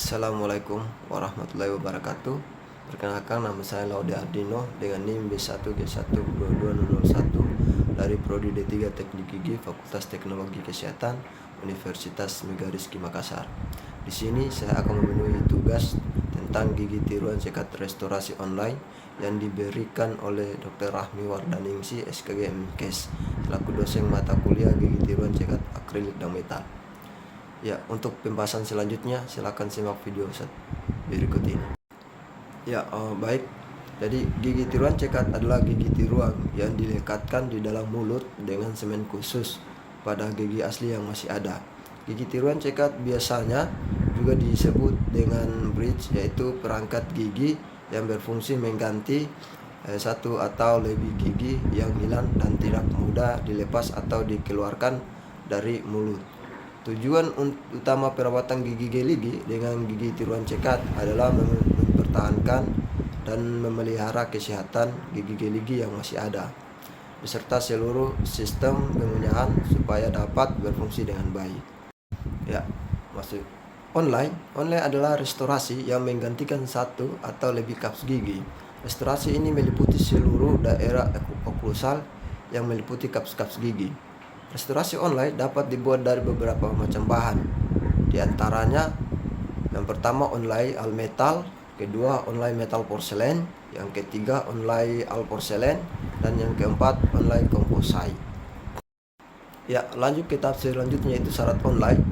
Assalamualaikum warahmatullahi wabarakatuh. Perkenalkan, nama saya Laude Ardino dengan NIM B1G12201 dari Prodi D3 Teknik Gigi Fakultas Teknologi Kesehatan Universitas Megariski Makassar. Di sini saya akan memenuhi tugas tentang gigi tiruan cekat restorasi online yang diberikan oleh Dr. Rahmi Wardaningsi SKG MKes selaku dosen mata kuliah gigi tiruan cekat akrilik dan metal. Ya, untuk pembahasan selanjutnya silakan simak video berikut ini. Baik. Jadi gigi tiruan cekat adalah gigi tiruan yang dilekatkan di dalam mulut dengan semen khusus pada gigi asli yang masih ada. Gigi tiruan cekat biasanya juga disebut dengan bridge, yaitu perangkat gigi yang berfungsi mengganti satu atau lebih gigi yang hilang dan tidak mudah dilepas atau dikeluarkan dari mulut. Tujuan utama perawatan gigi geligi dengan gigi tiruan cekat adalah mempertahankan dan memelihara kesehatan gigi geligi yang masih ada, beserta seluruh sistem pengunyahan supaya dapat berfungsi dengan baik. Maksud online adalah restorasi yang menggantikan satu atau lebih kaps gigi. Restorasi ini meliputi seluruh daerah oklusal yang meliputi kaps-kaps gigi. Restorasi online dapat dibuat dari beberapa macam bahan. Di antaranya, yang pertama online all metal, kedua online metal porselen, yang ketiga online all porselen, dan yang keempat online composite. Lanjut ke tahap selanjutnya, yaitu syarat online.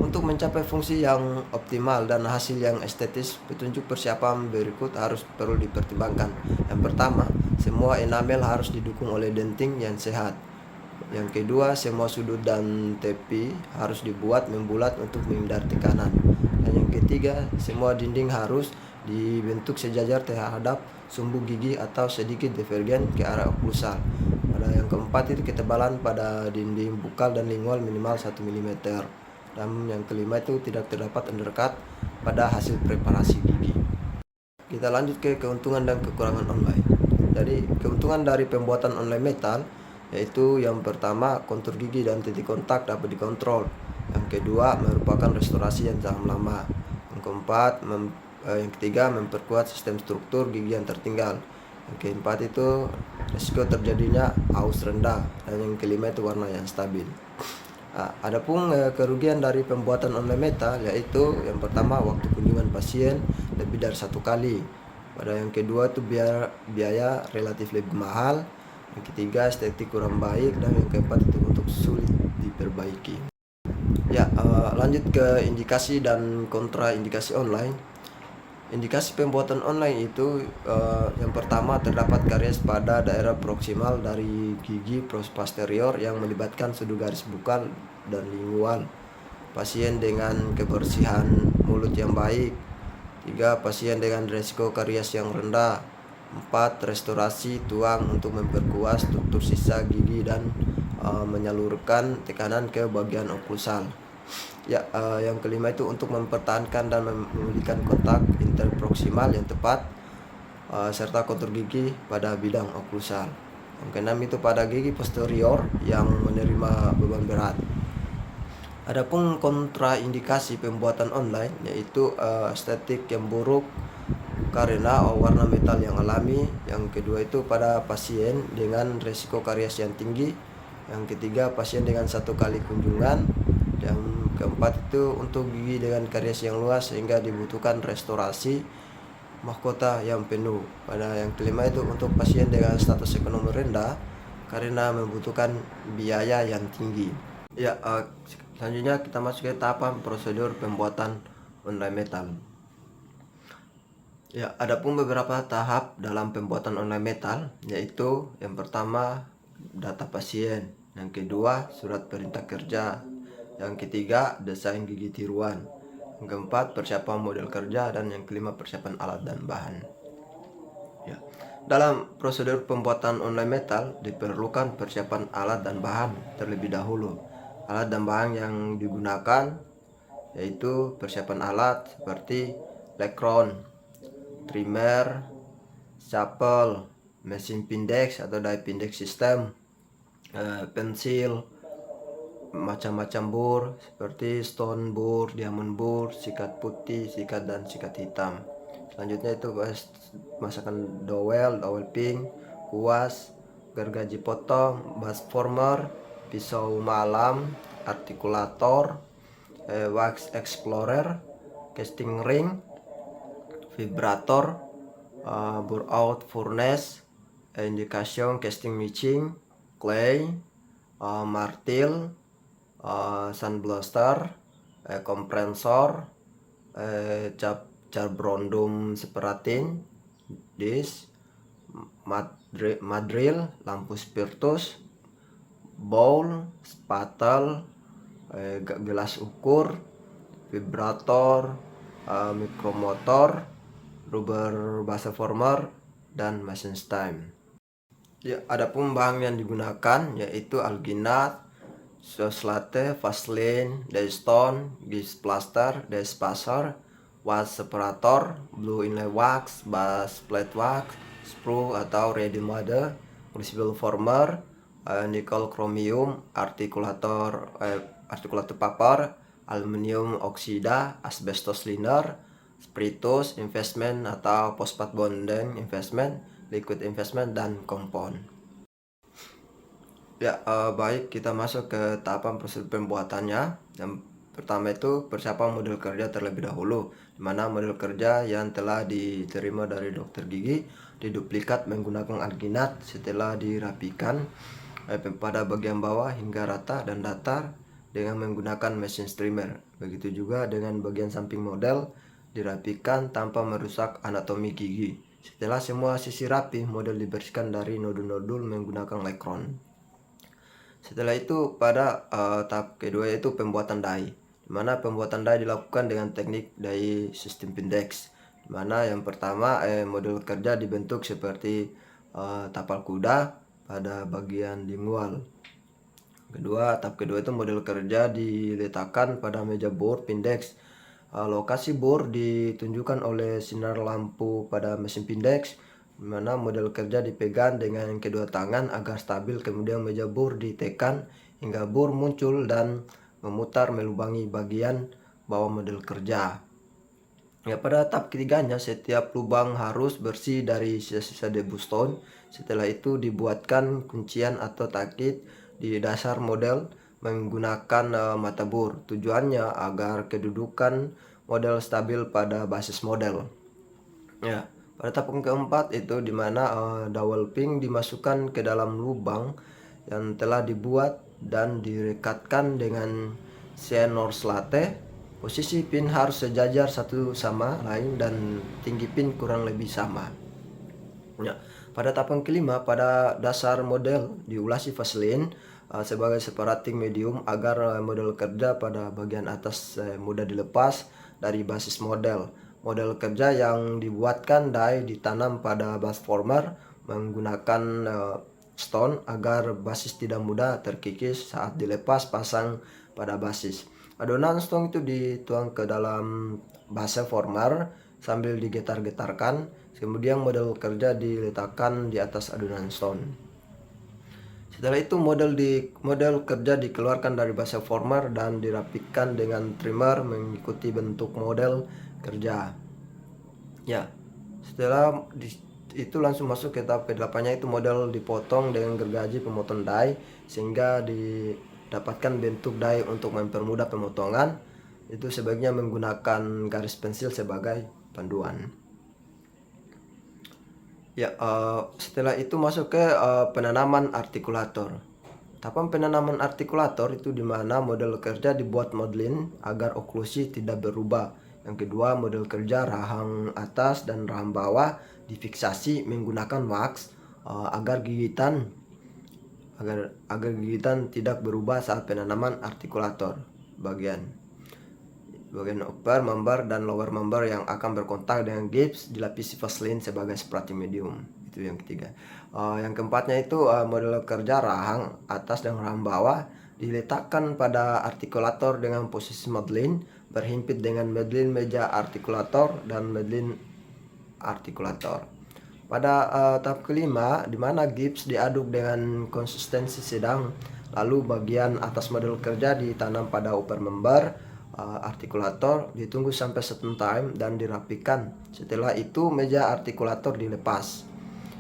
Untuk mencapai fungsi yang optimal dan hasil yang estetis, petunjuk persiapan berikut perlu dipertimbangkan. Yang pertama, semua enamel harus didukung oleh denting yang sehat. Yang kedua, semua sudut dan tepi harus dibuat membulat untuk menghindari tekanan. Dan yang ketiga, semua dinding harus dibentuk sejajar terhadap sumbu gigi atau sedikit divergen ke arah oklusal. Pada yang keempat itu ketebalan pada dinding bukal dan lingual minimal 1 mm. Dan yang kelima itu tidak terdapat undercut pada hasil preparasi gigi. Kita lanjut ke keuntungan dan kekurangan online. Jadi keuntungan dari pembuatan online metal yaitu yang pertama, kontur gigi dan titik kontak dapat dikontrol. Yang kedua, merupakan restorasi yang tahan lama. Yang ketiga, memperkuat sistem struktur gigi yang tertinggal. Yang keempat itu risiko terjadinya aus rendah. Dan yang kelima itu warna yang stabil. Adapun kerugian dari pembuatan online metal yaitu yang pertama, waktu kunjungan pasien lebih dari 1 kali. Pada yang kedua itu biaya relatif lebih mahal. Yang ketiga, estetik kurang baik. Dan yang keempat itu untuk sulit diperbaiki. Lanjut ke indikasi dan kontraindikasi online. Indikasi pembuatan online itu yang pertama, terdapat karies pada daerah proksimal dari gigi posterior yang melibatkan sudut garis bukal dan lingual. Pasien dengan kebersihan mulut yang baik. 3. Pasien dengan risiko karies yang rendah. 4. Restorasi tuang untuk memperkuat struktur sisa gigi dan menyalurkan tekanan ke bagian oklusal. Yang kelima itu untuk mempertahankan dan memulihkan kontak interproksimal yang tepat serta kontur gigi pada bidang oklusal. Yang keenam itu pada gigi posterior yang menerima beban berat. Adapun kontraindikasi pembuatan online yaitu estetik yang buruk karena warna metal yang alami. Yang kedua itu pada pasien dengan risiko karies yang tinggi. Yang ketiga, pasien dengan 1 kali kunjungan. Yang keempat itu untuk gigi dengan karies yang luas sehingga dibutuhkan restorasi mahkota yang penuh. Pada yang kelima itu untuk pasien dengan status ekonomi rendah karena membutuhkan biaya yang tinggi. Selanjutnya kita masuk ke tahapan prosedur pembuatan online metal. Adapun beberapa tahap dalam pembuatan online metal, yaitu yang pertama, data pasien. Yang kedua, surat perintah kerja. Yang ketiga, desain gigi tiruan. Yang keempat, persiapan model kerja. Dan yang kelima, persiapan alat dan bahan. Dalam prosedur pembuatan online metal diperlukan persiapan alat dan bahan terlebih dahulu. Alat dan bahan yang digunakan yaitu persiapan alat seperti lekron, trimmer, stapel, mesin pindex atau die pindex system, pensil, macam-macam bor seperti stone bor, diamond bor, sikat putih, sikat dan sikat hitam. Selanjutnya itu masakan dowel pink, kuas, gergaji potong, bass former, pisau malam, artikulator, wax explorer, casting ring, vibrator, bore out furnace, indication casting mixing, clay, martil, sunblaster, kompresor, carborundum separatin, disk, madril, lampu spiritus, bowl, spatel, gelas ukur, vibrator, mikromotor, rubber base former, dan machine stem. Ya, adapun bahan yang digunakan yaitu alginat, soslate, vaseline, daystone, gips plaster, despacer, wax separator, blue inlay wax, bass plate wax, sprue atau ready mother, crucible former, nickel chromium, artikulator paper, aluminium oksida, asbestos liner, spiritus, investment atau fosfat bonding investment, liquid investment, dan compound. Ya, baik, kita masuk ke tahapan prosedur pembuatannya. Yang pertama itu persiapan model kerja terlebih dahulu, di mana model kerja yang telah diterima dari dokter gigi diduplikat menggunakan alginat setelah dirapikan pada bagian bawah hingga rata dan datar dengan menggunakan mesin streamer. Begitu juga dengan bagian samping model dirapikan tanpa merusak anatomi gigi. Setelah semua sisi rapi, model dibersihkan dari nodul-nodul menggunakan lekron. Setelah itu pada tahap kedua yaitu pembuatan die, di mana pembuatan die dilakukan dengan teknik die sistem pindex, di mana yang pertama model kerja dibentuk seperti tapal kuda pada bagian lingual. Tahap kedua itu model kerja diletakkan pada meja bor pindex. Lokasi bor ditunjukkan oleh sinar lampu pada mesin pindex, di mana model kerja dipegang dengan kedua tangan agar stabil, kemudian meja bor ditekan hingga bor muncul dan memutar melubangi bagian bawah model kerja. Ya, pada tahap ketiganya setiap lubang harus bersih dari sisa-sisa debu stone. Setelah itu dibuatkan kuncian atau takit di dasar model menggunakan mata bor. Tujuannya agar kedudukan model stabil pada basis model. Ya, pada tahap keempat itu dimana dowel pin dimasukkan ke dalam lubang yang telah dibuat dan direkatkan dengan cyanur slate. Posisi pin harus sejajar satu sama lain dan tinggi pin kurang lebih sama. Ya, pada tahap kelima pada dasar model diulasi vaseline sebagai separating medium agar model kerja pada bagian atas mudah dilepas dari basis model. Model kerja yang dibuatkan die ditanam pada bass former menggunakan stone agar basis tidak mudah terkikis saat dilepas pasang pada basis. Adonan stone itu dituang ke dalam base former sambil digetar-getarkan, kemudian model kerja diletakkan di atas adonan stone. Setelah itu model kerja dikeluarkan dari base former dan dirapikan dengan trimmer mengikuti bentuk model kerja. Ya, setelah itu langsung masuk ke tahap ke-8-nya, itu model dipotong dengan gergaji pemotong die sehingga didapatkan bentuk die. Untuk mempermudah pemotongan itu sebaiknya menggunakan garis pensil sebagai panduan. Ya, setelah itu masuk ke penanaman artikulator. Tahapan penanaman artikulator itu dimana model kerja dibuat modelin agar oklusi tidak berubah. Yang kedua, model kerja rahang atas dan rahang bawah difiksasi menggunakan wax agar gigitan tidak berubah saat penanaman artikulator. Bagian upper member dan lower member yang akan berkontak dengan gips dilapisi vaseline sebagai separating medium. Itu yang ketiga. Yang keempatnya itu model kerja rahang atas dan rahang bawah diletakkan pada artikulator dengan posisi modeling berhimpit dengan modeling meja artikulator dan modeling artikulator. Pada tahap kelima, di mana gips diaduk dengan konsistensi sedang Lalu bagian atas model kerja ditanam pada upper member artikulator, ditunggu sampai certain time dan dirapikan. Setelah itu meja artikulator dilepas.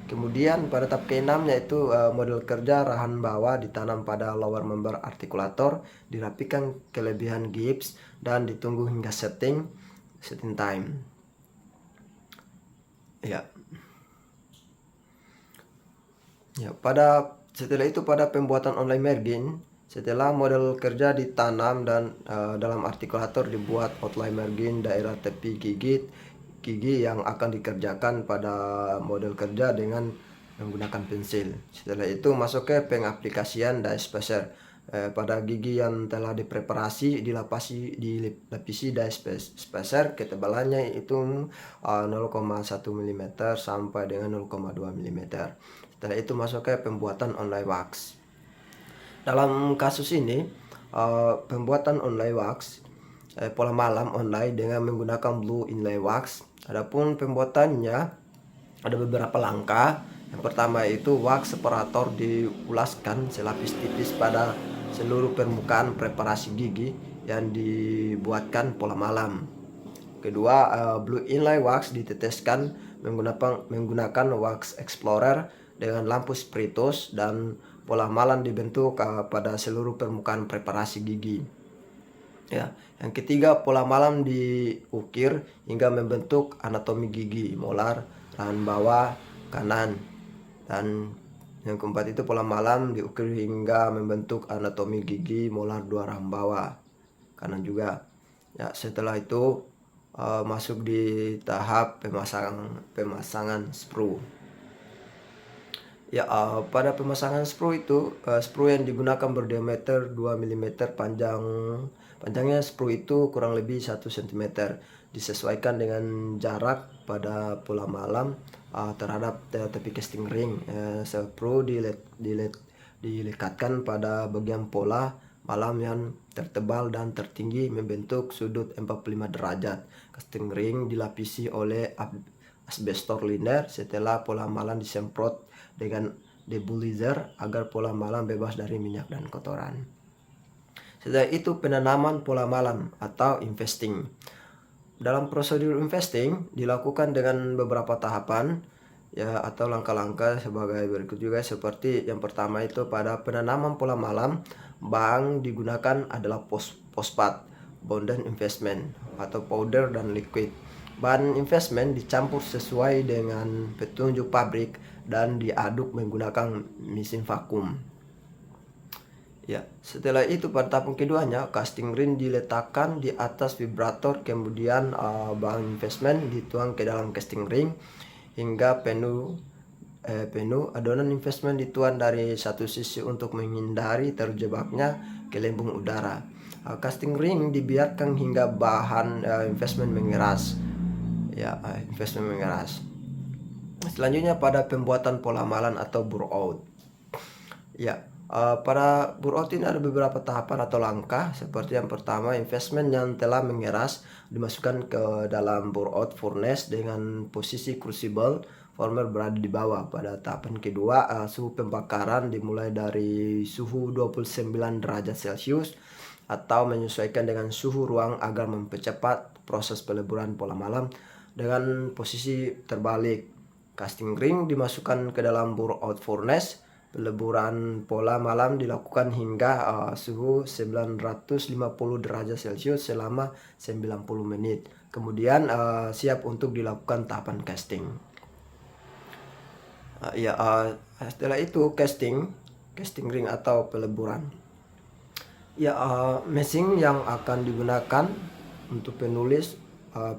Kemudian pada tahap ke-6 yaitu model kerja rahan bawah ditanam pada lower member artikulator, dirapikan kelebihan gips dan ditunggu hingga setting time. Ya. Setelah itu pada pembuatan online merging, setelah model kerja ditanam dan dalam artikulator dibuat outline merging daerah tepi gigi yang akan dikerjakan pada model kerja dengan menggunakan pensil. Setelah itu masuk ke pengaplikasian die spacer. Pada gigi yang telah dipreparasi dilapisi die spacer, ketebalannya itu 0,1 mm sampai dengan 0,2 mm. Setelah itu masuk ke pembuatan online wax. Dalam kasus ini pembuatan online wax pola malam online dengan menggunakan blue inlay wax. Adapun pembuatannya ada beberapa langkah. Yang pertama itu wax separator diulaskan selapis tipis pada seluruh permukaan preparasi gigi yang dibuatkan pola malam. Kedua, blue inlay wax diteteskan menggunakan wax explorer dengan lampu spiritus dan pola malam dibentuk pada seluruh permukaan preparasi gigi. Ya, yang ketiga, pola malam diukir hingga membentuk anatomi gigi, molar, rahan bawah, kanan. Dan yang keempat itu pola malam diukir hingga membentuk anatomi gigi, molar, dua rahan bawah, kanan juga. Ya, setelah itu masuk di tahap pemasangan sprue. Ya, pada pemasangan sprue itu sprue yang digunakan berdiameter 2 mm, panjangnya sprue itu kurang lebih 1 cm, disesuaikan dengan jarak pada pola malam terhadap tepi casting ring. Sprue dilekatkan pada bagian pola malam yang tertebal dan tertinggi membentuk sudut 45 derajat. Casting ring dilapisi oleh asbestos liner. Setelah pola malam disemprot dengan debulizer agar pola malam bebas dari minyak dan kotoran. Setelah itu penanaman pola malam atau investing. Dalam prosedur investing dilakukan dengan beberapa tahapan ya atau langkah-langkah sebagai berikut juga, seperti yang pertama itu pada penanaman pola malam, bahan digunakan adalah fosfat, bonded investment atau powder dan liquid. Bahan investment dicampur sesuai dengan petunjuk pabrik dan diaduk menggunakan mesin vakum. Ya, setelah itu pada tahap keduanya casting ring diletakkan di atas vibrator, kemudian bahan investment dituang ke dalam casting ring hingga penuh. Adonan investment dituang dari satu sisi untuk menghindari terjebaknya gelembung udara. Casting ring dibiarkan hingga bahan investment mengeras. Ya, investment mengeras. Selanjutnya pada pembuatan pola malam atau bore out. Ya, pada bore out ini ada beberapa tahapan atau langkah, seperti yang pertama, investment yang telah mengeras dimasukkan ke dalam bore out furnace dengan posisi crucible former berada di bawah. Pada tahapan kedua, suhu pembakaran dimulai dari suhu 29 derajat Celcius atau menyesuaikan dengan suhu ruang agar mempercepat proses peleburan pola malam dengan posisi terbalik. Casting ring dimasukkan ke dalam bore out furnace. Peleburan pola malam dilakukan hingga suhu 950 derajat Celcius selama 90 menit. Kemudian siap untuk dilakukan tahapan casting. Setelah itu casting ring atau peleburan. Ya, mesin yang akan digunakan untuk penulis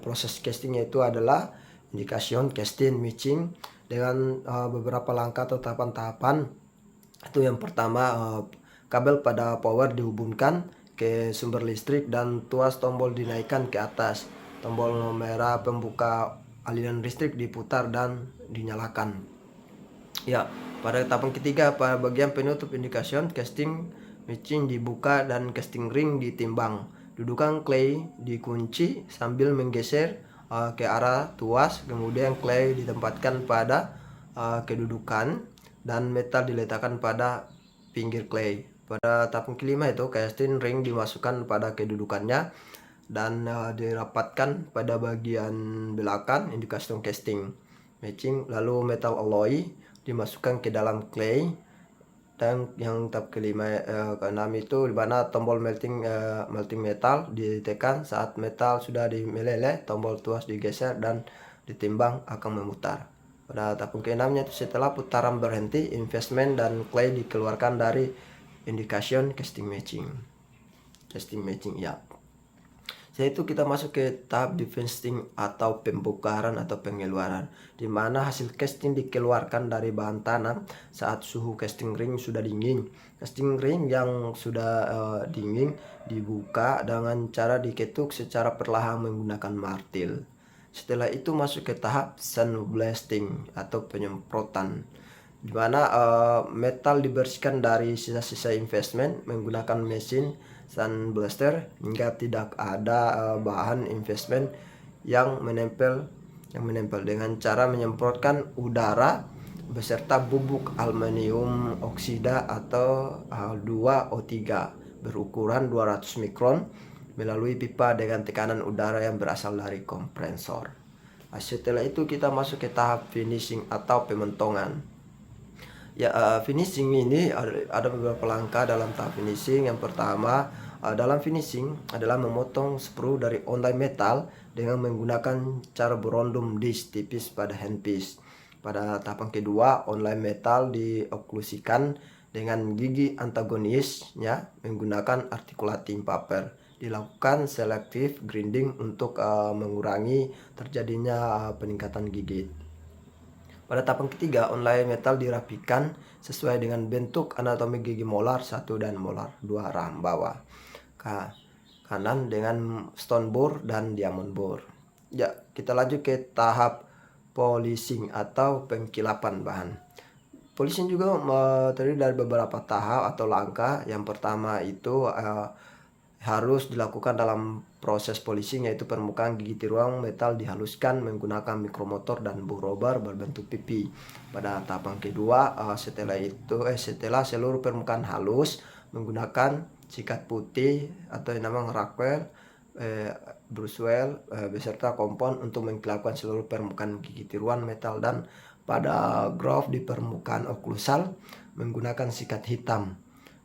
proses casting itu adalah indication, casting, matching dengan beberapa langkah atau tahapan-tahapan. Itu yang pertama, kabel pada power dihubungkan ke sumber listrik dan tuas tombol dinaikkan ke atas. Tombol merah pembuka aliran listrik diputar dan dinyalakan. Ya, pada tahapan ketiga, pada bagian penutup indication, casting matching dibuka dan casting ring ditimbang. Dudukan clay dikunci sambil menggeser ke arah tuas, kemudian clay ditempatkan pada kedudukan dan metal diletakkan pada pinggir clay. Pada tahap kelima itu casting ring dimasukkan pada kedudukannya dan dirapatkan pada bagian belakang indikasi casting matching. Lalu metal alloy dimasukkan ke dalam clay. Dan yang tahap keenam itu di mana tombol melting metal ditekan. Saat metal sudah meleleh, tombol tuas digeser dan ditimbang akan memutar. Pada tahap keenamnya itu setelah putaran berhenti, investment dan clay dikeluarkan dari indication casting matching ya. Setelah itu kita masuk ke tahap defrosting atau pembongkaran atau pengeluaran, di mana hasil casting dikeluarkan dari bahan tanam saat suhu casting ring sudah dingin. Casting ring yang sudah dingin dibuka dengan cara diketuk secara perlahan menggunakan martil. Setelah itu masuk ke tahap sandblasting atau penyemprotan, di mana metal dibersihkan dari sisa-sisa investment menggunakan mesin sandblaster hingga tidak ada bahan investment yang menempel dengan cara menyemprotkan udara beserta bubuk aluminium oksida atau H2O3 berukuran 200 mikron melalui pipa dengan tekanan udara yang berasal dari kompresor. Setelah itu kita masuk ke tahap finishing atau pemotongan. Finishing ini ada beberapa langkah dalam tahap finishing. Yang pertama, dalam finishing adalah memotong sprue dari online metal dengan menggunakan cara berondum disk tipis pada handpiece. Pada tahapan kedua, online metal dioklusikan dengan gigi antagonisnya menggunakan articulating paper. Dilakukan selective grinding untuk mengurangi terjadinya peningkatan gigit. Pada tahapan ketiga, online metal dirapikan sesuai dengan bentuk anatomi gigi molar 1 dan molar 2 rahang bawah kanan dengan stone bore dan diamond bore. Kita lanjut ke tahap polishing atau pengkilapan bahan. Polishing juga terdiri dari beberapa tahap atau langkah. Yang pertama itu harus dilakukan dalam proses polishing, yaitu permukaan gigi tiruan metal dihaluskan menggunakan mikromotor dan buh rubber berbentuk pipi. Pada tahapan kedua, setelah seluruh permukaan halus menggunakan sikat putih atau yang namanya Rockwell, Bruswell beserta kompon untuk mengkilapkan seluruh permukaan gigi tiruan metal, dan pada groove di permukaan oklusal menggunakan sikat hitam.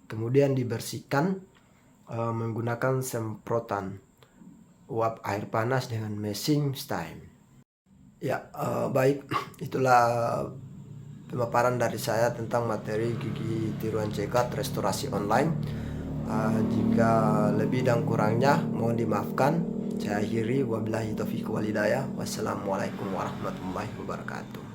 Kemudian dibersihkan menggunakan semprotan uap air panas dengan meshing steam. Baik, itulah pemaparan dari saya tentang materi gigi tiruan cekat restorasi online. Jika lebih dan kurangnya mohon dimaafkan. Saya akhiri, wabillahi taufiq wal hidayah. Wassalamualaikum warahmatullahi wabarakatuh.